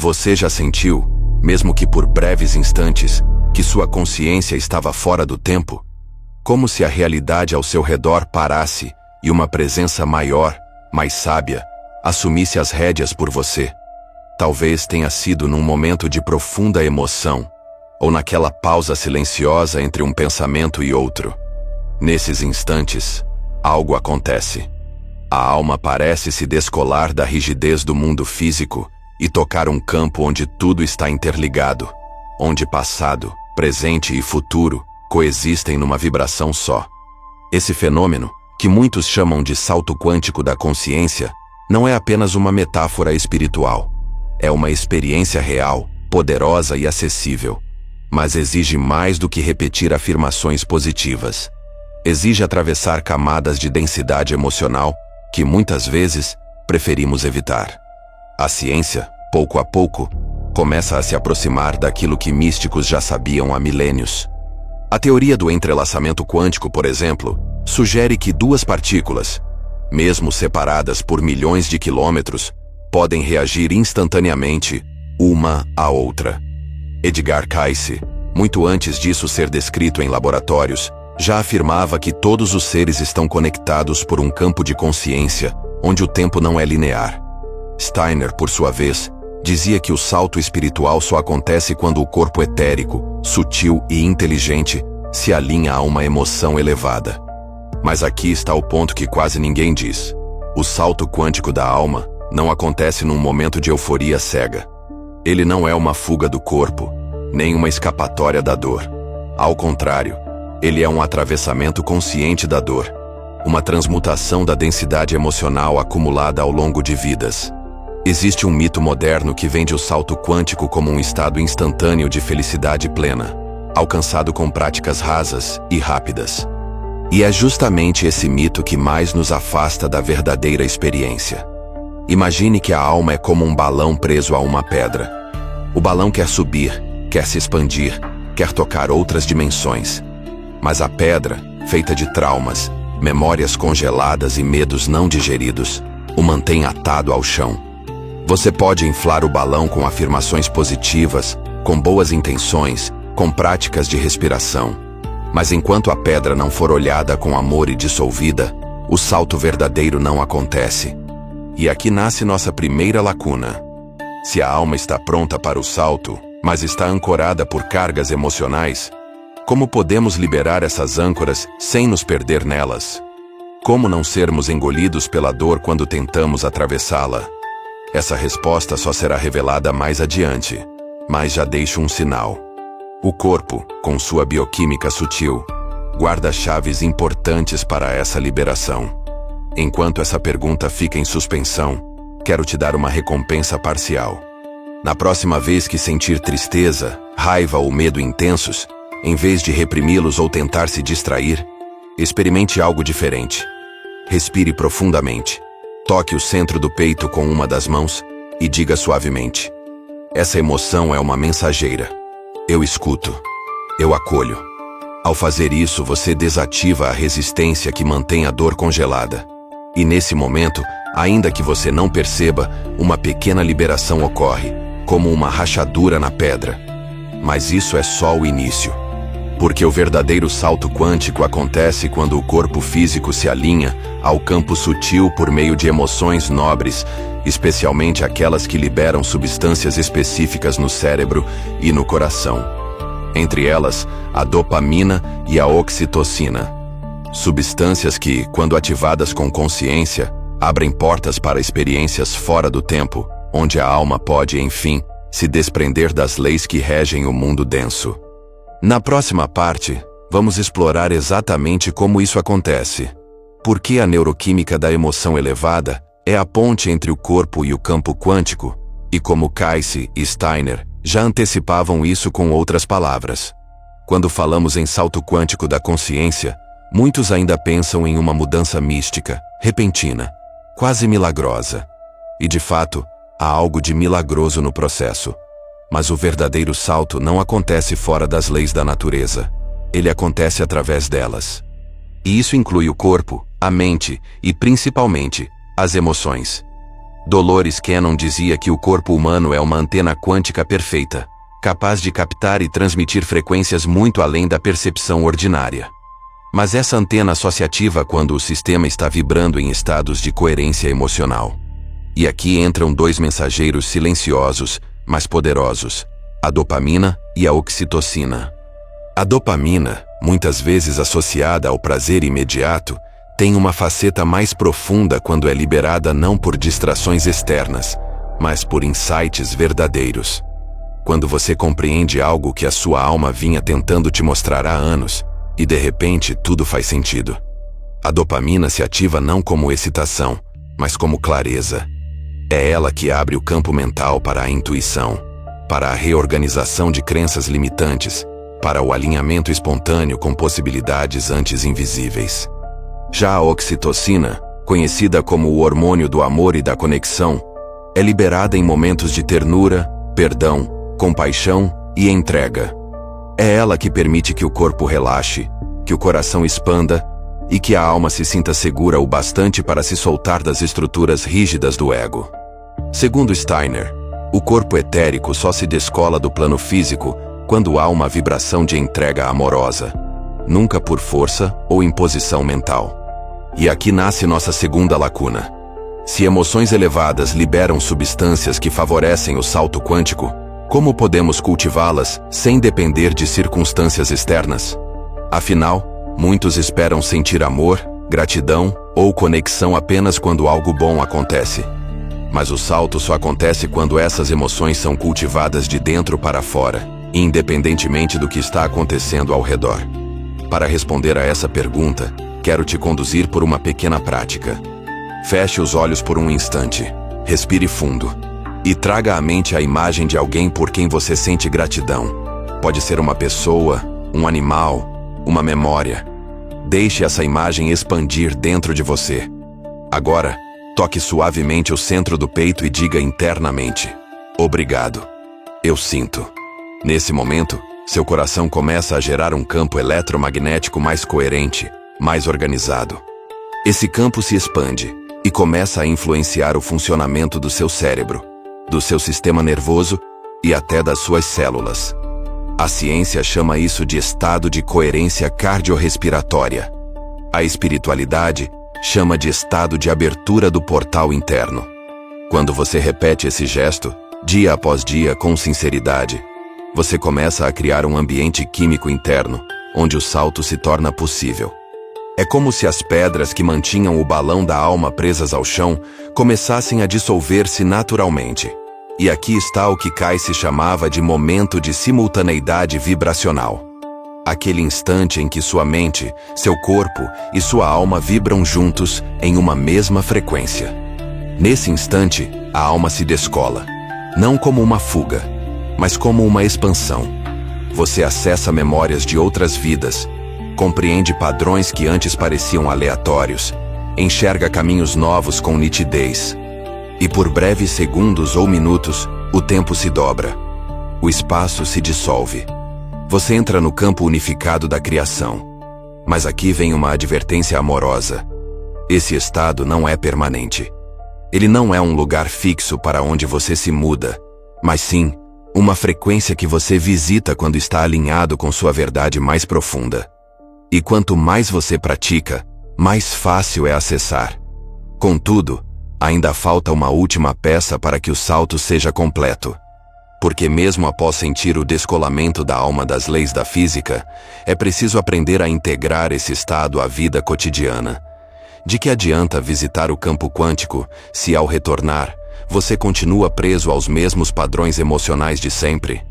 Você já sentiu, mesmo que por breves instantes, que sua consciência estava fora do tempo? Como se a realidade ao seu redor parasse e uma presença maior, mais sábia, assumisse as rédeas por você? Talvez tenha sido num momento de profunda emoção, ou naquela pausa silenciosa entre um pensamento e outro. Nesses instantes, algo acontece. A alma parece se descolar da rigidez do mundo físico e tocar um campo onde tudo está interligado, onde passado, presente e futuro coexistem numa vibração só. Esse fenômeno, que muitos chamam de salto quântico da consciência, não é apenas uma metáfora espiritual. É uma experiência real, poderosa e acessível, mas exige mais do que repetir afirmações positivas. Exige atravessar camadas de densidade emocional que muitas vezes preferimos evitar. A ciência, pouco a pouco, começa a se aproximar daquilo que místicos já sabiam há milênios. A teoria do entrelaçamento quântico, por exemplo, sugere que duas partículas, mesmo separadas por milhões de quilômetros, podem reagir instantaneamente uma à outra. Edgar Cayce, muito antes disso ser descrito em laboratórios, já afirmava que todos os seres estão conectados por um campo de consciência, onde o tempo não é linear. Steiner, por sua vez, dizia que o salto espiritual só acontece quando o corpo etérico, sutil e inteligente se alinha a uma emoção elevada. Mas aqui está o ponto que quase ninguém diz. O salto quântico da alma não acontece num momento de euforia cega. Ele não é uma fuga do corpo, nem uma escapatória da dor. Ao contrário, ele é um atravessamento consciente da dor, uma transmutação da densidade emocional acumulada ao longo de vidas. Existe um mito moderno que vende o salto quântico como um estado instantâneo de felicidade plena, alcançado com práticas rasas e rápidas. E é justamente esse mito que mais nos afasta da verdadeira experiência. Imagine que a alma é como um balão preso a uma pedra. O balão quer subir, quer se expandir, quer tocar outras dimensões. Mas a pedra, feita de traumas, memórias congeladas e medos não digeridos, o mantém atado ao chão. Você pode inflar o balão com afirmações positivas, com boas intenções, com práticas de respiração. Mas enquanto a pedra não for olhada com amor e dissolvida, o salto verdadeiro não acontece. E aqui nasce nossa primeira lacuna. Se a alma está pronta para o salto, mas está ancorada por cargas emocionais, como podemos liberar essas âncoras sem nos perder nelas? Como não sermos engolidos pela dor quando tentamos atravessá-la? Essa resposta só será revelada mais adiante, mas já deixo um sinal. O corpo, com sua bioquímica sutil, guarda chaves importantes para essa liberação. Enquanto essa pergunta fica em suspensão, quero te dar uma recompensa parcial. Na próxima vez que sentir tristeza, raiva ou medo intensos, em vez de reprimi-los ou tentar se distrair, experimente algo diferente. Respire profundamente. Toque o centro do peito com uma das mãos e diga suavemente: essa emoção é uma mensageira. Eu escuto. Eu acolho. Ao fazer isso, você desativa a resistência que mantém a dor congelada. E nesse momento, ainda que você não perceba, uma pequena liberação ocorre, como uma rachadura na pedra. Mas isso é só o início. Porque o verdadeiro salto quântico acontece quando o corpo físico se alinha ao campo sutil por meio de emoções nobres, especialmente aquelas que liberam substâncias específicas no cérebro e no coração. Entre elas, a dopamina e a oxitocina. Substâncias que, quando ativadas com consciência, abrem portas para experiências fora do tempo, onde a alma pode, enfim, se desprender das leis que regem o mundo denso. Na próxima parte, vamos explorar exatamente como isso acontece. Por que a neuroquímica da emoção elevada é a ponte entre o corpo e o campo quântico, e como Cayce e Steiner já antecipavam isso com outras palavras. Quando falamos em salto quântico da consciência, muitos ainda pensam em uma mudança mística, repentina, quase milagrosa. E de fato, há algo de milagroso no processo. Mas o verdadeiro salto não acontece fora das leis da natureza. Ele acontece através delas. E isso inclui o corpo, a mente e, principalmente, as emoções. Dolores Cannon dizia que o corpo humano é uma antena quântica perfeita, capaz de captar e transmitir frequências muito além da percepção ordinária. Mas essa antena só se ativa quando o sistema está vibrando em estados de coerência emocional. E aqui entram dois mensageiros silenciosos, mas poderosos: a dopamina e a oxitocina. A dopamina, muitas vezes associada ao prazer imediato, tem uma faceta mais profunda quando é liberada não por distrações externas, mas por insights verdadeiros. Quando você compreende algo que a sua alma vinha tentando te mostrar há anos, e de repente tudo faz sentido. A dopamina se ativa não como excitação, mas como clareza. É ela que abre o campo mental para a intuição, para a reorganização de crenças limitantes, para o alinhamento espontâneo com possibilidades antes invisíveis. Já a oxitocina, conhecida como o hormônio do amor e da conexão, é liberada em momentos de ternura, perdão, compaixão e entrega. É ela que permite que o corpo relaxe, que o coração expanda e que a alma se sinta segura o bastante para se soltar das estruturas rígidas do ego. Segundo Steiner, o corpo etérico só se descola do plano físico quando há uma vibração de entrega amorosa, nunca por força ou imposição mental. E aqui nasce nossa segunda lacuna. Se emoções elevadas liberam substâncias que favorecem o salto quântico, como podemos cultivá-las sem depender de circunstâncias externas? Afinal, muitos esperam sentir amor, gratidão ou conexão apenas quando algo bom acontece. Mas o salto só acontece quando essas emoções são cultivadas de dentro para fora, independentemente do que está acontecendo ao redor. Para responder a essa pergunta, quero te conduzir por uma pequena prática. Feche os olhos por um instante, respire fundo e traga à mente a imagem de alguém por quem você sente gratidão. Pode ser uma pessoa, um animal, uma memória. Deixe essa imagem expandir dentro de você. Agora, toque suavemente o centro do peito e diga internamente: obrigado. Eu sinto. Nesse momento, seu coração começa a gerar um campo eletromagnético mais coerente, mais organizado. Esse campo se expande e começa a influenciar o funcionamento do seu cérebro, do seu sistema nervoso e até das suas células. A ciência chama isso de estado de coerência cardiorrespiratória. A espiritualidade chama de estado de abertura do portal interno. Quando você repete esse gesto, dia após dia com sinceridade, você começa a criar um ambiente químico interno, onde o salto se torna possível. É como se as pedras que mantinham o balão da alma presas ao chão começassem a dissolver-se naturalmente. E aqui está o que Kai se chamava de momento de simultaneidade vibracional. Aquele instante em que sua mente, seu corpo e sua alma vibram juntos em uma mesma frequência. Nesse instante, a alma se descola, não como uma fuga, mas como uma expansão. Você acessa memórias de outras vidas, compreende padrões que antes pareciam aleatórios, enxerga caminhos novos com nitidez. E por breves segundos ou minutos, o tempo se dobra. O espaço se dissolve. Você entra no campo unificado da criação. Mas aqui vem uma advertência amorosa. Esse estado não é permanente. Ele não é um lugar fixo para onde você se muda, mas sim uma frequência que você visita quando está alinhado com sua verdade mais profunda. E quanto mais você pratica, mais fácil é acessar. Contudo, ainda falta uma última peça para que o salto seja completo. Porque mesmo após sentir o descolamento da alma das leis da física, é preciso aprender a integrar esse estado à vida cotidiana. De que adianta visitar o campo quântico se, ao retornar, você continua preso aos mesmos padrões emocionais de sempre?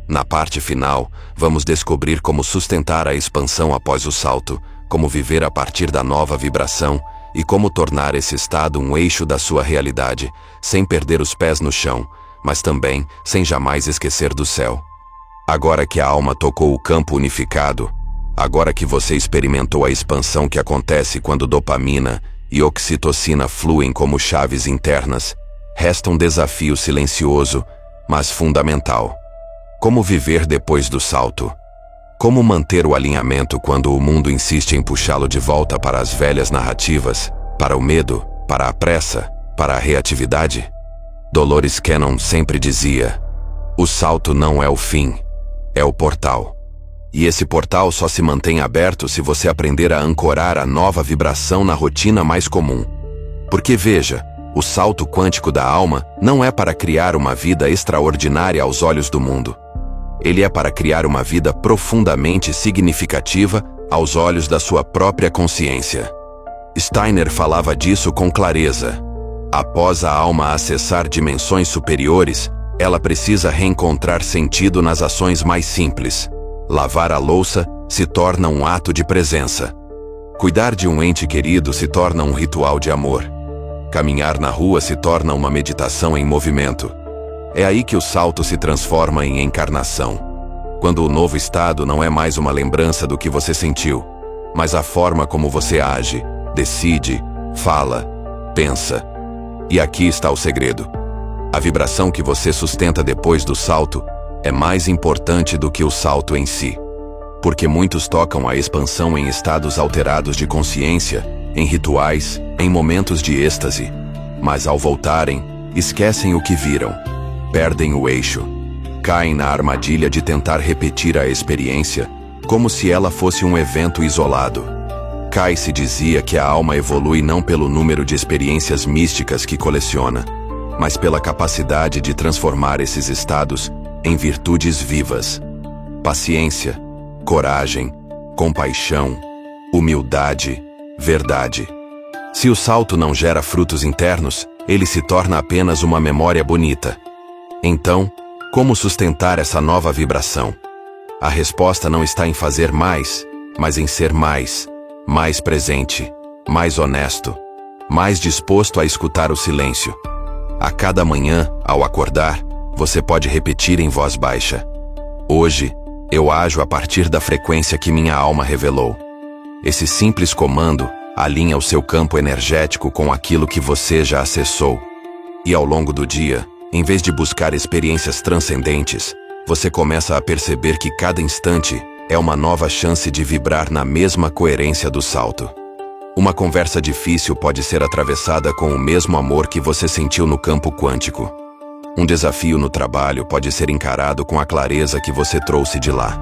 Na parte final, vamos descobrir como sustentar a expansão após o salto, como viver a partir da nova vibração e como tornar esse estado um eixo da sua realidade, sem perder os pés no chão, mas também sem jamais esquecer do céu. Agora que a alma tocou o campo unificado, agora que você experimentou a expansão que acontece quando dopamina e oxitocina fluem como chaves internas, resta um desafio silencioso, mas fundamental. Como viver depois do salto? Como manter o alinhamento quando o mundo insiste em puxá-lo de volta para as velhas narrativas, para o medo, para a pressa, para a reatividade? Dolores Cannon sempre dizia: o salto não é o fim, é o portal. E esse portal só se mantém aberto se você aprender a ancorar a nova vibração na rotina mais comum. Porque veja, o salto quântico da alma não é para criar uma vida extraordinária aos olhos do mundo. Ele é para criar uma vida profundamente significativa aos olhos da sua própria consciência. Steiner falava disso com clareza. Após a alma acessar dimensões superiores, ela precisa reencontrar sentido nas ações mais simples. Lavar a louça se torna um ato de presença. Cuidar de um ente querido se torna um ritual de amor. Caminhar na rua se torna uma meditação em movimento. É aí que o salto se transforma em encarnação. Quando o novo estado não é mais uma lembrança do que você sentiu, mas a forma como você age, decide, fala, pensa. E aqui está o segredo. A vibração que você sustenta depois do salto é mais importante do que o salto em si. Porque muitos tocam a expansão em estados alterados de consciência, em rituais, em momentos de êxtase. Mas ao voltarem, esquecem o que viram. Perdem o eixo. Caem na armadilha de tentar repetir a experiência, como se ela fosse um evento isolado. Kai-se dizia que a alma evolui não pelo número de experiências místicas que coleciona, mas pela capacidade de transformar esses estados em virtudes vivas. Paciência, coragem, compaixão, humildade, verdade. Se o salto não gera frutos internos, ele se torna apenas uma memória bonita. Então, como sustentar essa nova vibração? A resposta não está em fazer mais, mas em ser mais presente, mais honesto, mais disposto a escutar o silêncio. A cada manhã, ao acordar, você pode repetir em voz baixa: hoje, eu ajo a partir da frequência que minha alma revelou. Esse simples comando alinha o seu campo energético com aquilo que você já acessou. E ao longo do dia, em vez de buscar experiências transcendentes, você começa a perceber que cada instante é uma nova chance de vibrar na mesma coerência do salto. Uma conversa difícil pode ser atravessada com o mesmo amor que você sentiu no campo quântico. Um desafio no trabalho pode ser encarado com a clareza que você trouxe de lá.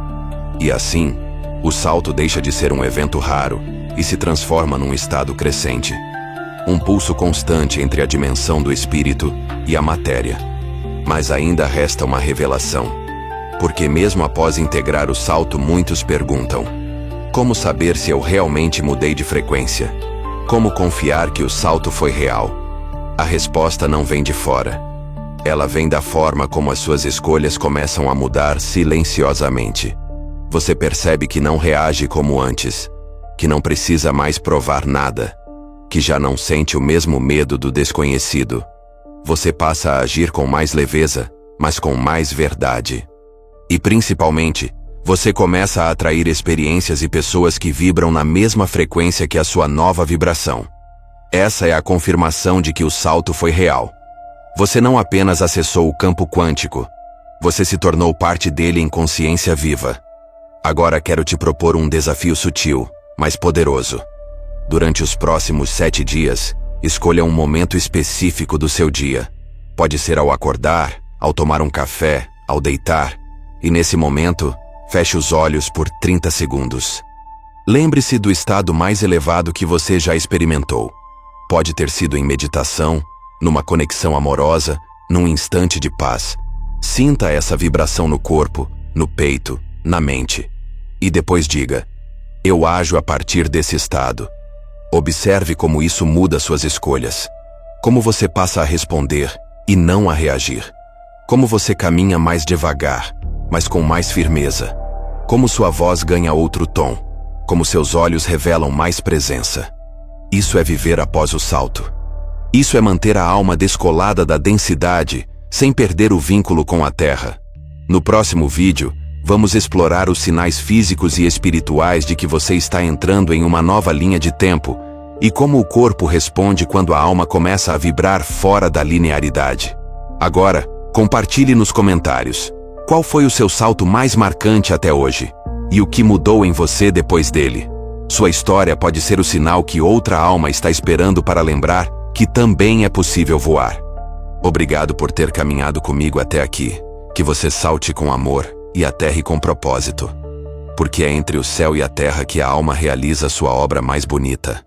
E assim, o salto deixa de ser um evento raro e se transforma num estado crescente. Um pulso constante entre a dimensão do espírito e a matéria. Mas ainda resta uma revelação. Porque mesmo após integrar o salto, muitos perguntam: como saber se eu realmente mudei de frequência? Como confiar que o salto foi real? A resposta não vem de fora. Ela vem da forma como as suas escolhas começam a mudar silenciosamente. Você percebe que não reage como antes, que não precisa mais provar nada, que já não sente o mesmo medo do desconhecido. Você passa a agir com mais leveza, mas com mais verdade. E principalmente, você começa a atrair experiências e pessoas que vibram na mesma frequência que a sua nova vibração. Essa é a confirmação de que o salto foi real. Você não apenas acessou o campo quântico, você se tornou parte dele em consciência viva. Agora quero te propor um desafio sutil, mas poderoso. Durante os próximos 7 dias, escolha um momento específico do seu dia. Pode ser ao acordar, ao tomar um café, ao deitar. E nesse momento, feche os olhos por 30 segundos. Lembre-se do estado mais elevado que você já experimentou. Pode ter sido em meditação, numa conexão amorosa, num instante de paz. Sinta essa vibração no corpo, no peito, na mente. E depois diga: eu ajo a partir desse estado. Observe como isso muda suas escolhas. Como você passa a responder e não a reagir. Como você caminha mais devagar, mas com mais firmeza. Como sua voz ganha outro tom. Como seus olhos revelam mais presença. Isso é viver após o salto. Isso é manter a alma descolada da densidade, sem perder o vínculo com a Terra. No próximo vídeo, vamos explorar os sinais físicos e espirituais de que você está entrando em uma nova linha de tempo e como o corpo responde quando a alma começa a vibrar fora da linearidade. Agora, compartilhe nos comentários. Qual foi o seu salto mais marcante até hoje? E o que mudou em você depois dele? Sua história pode ser o sinal que outra alma está esperando para lembrar que também é possível voar. Obrigado por ter caminhado comigo até aqui. Que você salte com amor e aterre com propósito. Porque é entre o céu e a terra que a alma realiza sua obra mais bonita.